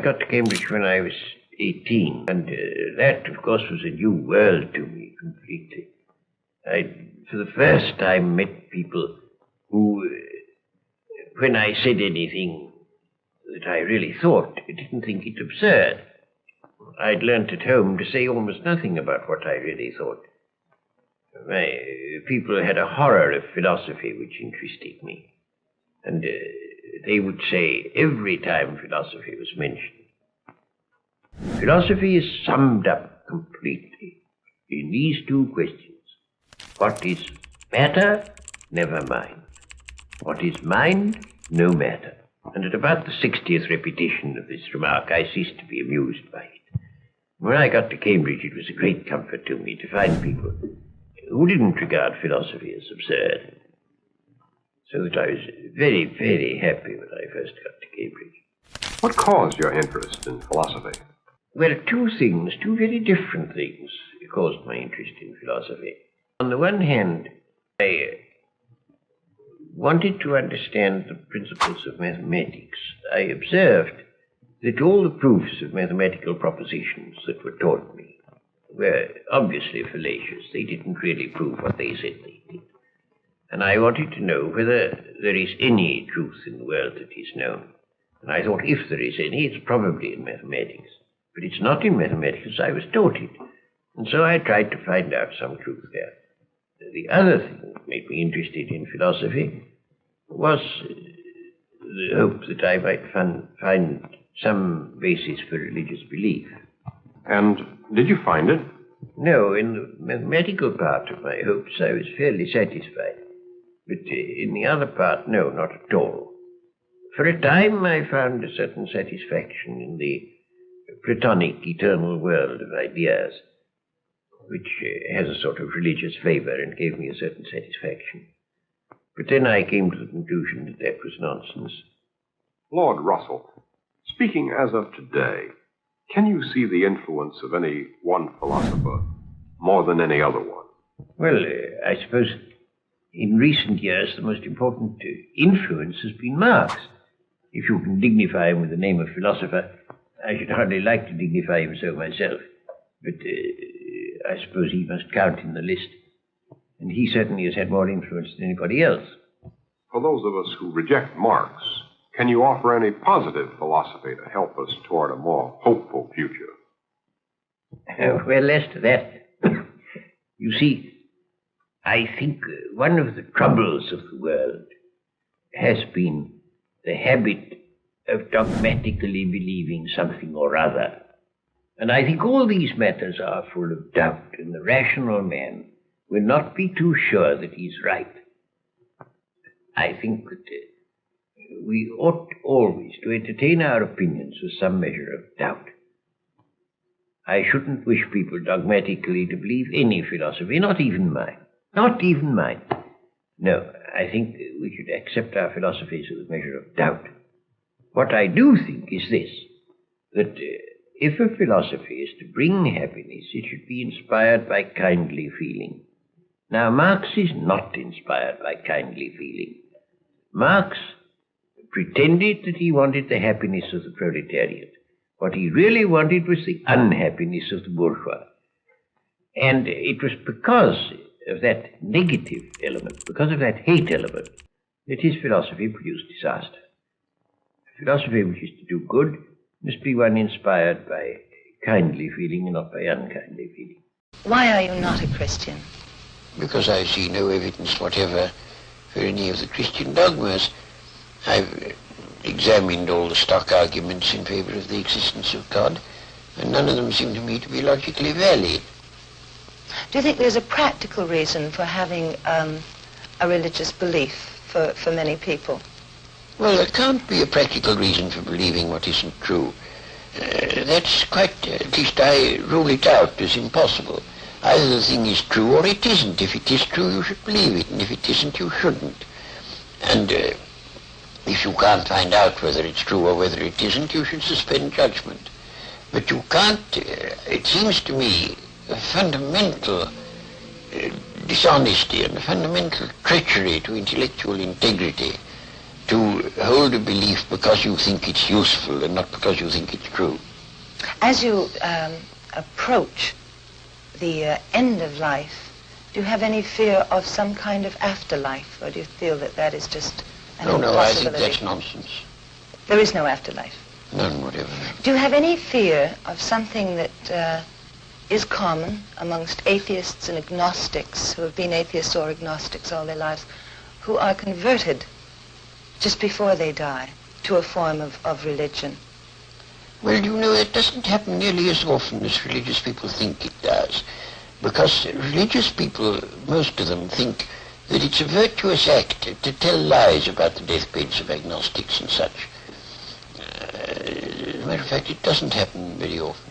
I got to Cambridge when I was 18, and that, of course, was a new world to me completely. I, for the first time, met people who, when I said anything that I really thought, didn't think it absurd. I'd learnt at home to say almost nothing about what I really thought. People had a horror of philosophy which interested me. And they would say every time philosophy was mentioned, philosophy is summed up completely in these two questions. What is matter? Never mind. What is mind? No matter. And at about the 60th repetition of this remark, I ceased to be amused by it. When I got to Cambridge, it was a great comfort to me to find people who didn't regard philosophy as absurd. So that I was very, very happy when I first got to Cambridge. What caused your interest in philosophy? Well, two very different things caused my interest in philosophy. On the one hand, I wanted to understand the principles of mathematics. I observed that all the proofs of mathematical propositions that were taught me were obviously fallacious. They didn't really prove what they said they did. And I wanted to know whether there is any truth in the world that is known. And I thought if there is any, it's probably in mathematics. But it's not in mathematics as I was taught it. And so I tried to find out some truth there. The other thing that made me interested in philosophy was the hope that I might find some basis for religious belief. And did you find it? No, in the mathematical part of my hopes I was fairly satisfied. But in the other part, no, not at all. For a time I found a certain satisfaction in the Platonic eternal world of ideas, which has a sort of religious flavor and gave me a certain satisfaction. But then I came to the conclusion that that was nonsense. Lord Russell, speaking as of today, can you see the influence of any one philosopher more than any other one? Well, I suppose in recent years the most important influence has been Marx. If you can dignify him with the name of philosopher, I should hardly like to dignify him so myself. But I suppose he must count in the list. And he certainly has had more influence than anybody else. For those of us who reject Marx, can you offer any positive philosophy to help us toward a more hopeful future? Well, as to that, you see, I think one of the troubles of the world has been the habit of dogmatically believing something or other. And I think all these matters are full of doubt, and the rational man will not be too sure that he's right. I think that we ought always to entertain our opinions with some measure of doubt. I shouldn't wish people dogmatically to believe any philosophy, not even mine. Not even mine. No, I think we should accept our philosophies with a measure of doubt. What I do think is this, that if a philosophy is to bring happiness, it should be inspired by kindly feeling. Now, Marx is not inspired by kindly feeling. Marx pretended that he wanted the happiness of the proletariat. What he really wanted was the unhappiness of the bourgeois. And it was because of that negative element, because of that hate element, that his philosophy produced disaster. A philosophy which is to do good must be one inspired by kindly feeling and not by unkindly feeling. Why are you not a Christian? Because I see no evidence whatever for any of the Christian dogmas. I've examined all the stock arguments in favor of the existence of God, and none of them seem to me to be logically valid. Do you think there's a practical reason for having a religious belief for many people? Well, there can't be a practical reason for believing what isn't true. That's quite, at least I rule it out as impossible. Either the thing is true or it isn't. If it is true, you should believe it, and if it isn't, you shouldn't. And if you can't find out whether it's true or whether it isn't, you should suspend judgment. But you can't, it seems to me, a fundamental dishonesty and a fundamental treachery to intellectual integrity to hold a belief because you think it's useful and not because you think it's true. As you approach the end of life, do you have any fear of some kind of afterlife, or do you feel that that is just an No, I think impossibility? that's nonsense. There is no afterlife. None whatever. Do you have any fear of something that is common amongst atheists and agnostics who have been atheists or agnostics all their lives, who are converted just before they die to a form of religion? Well, you know, it doesn't happen nearly as often as religious people think it does. Because religious people, most of them, think that it's a virtuous act to tell lies about the deathbeds of agnostics and such. As a matter of fact, it doesn't happen very often.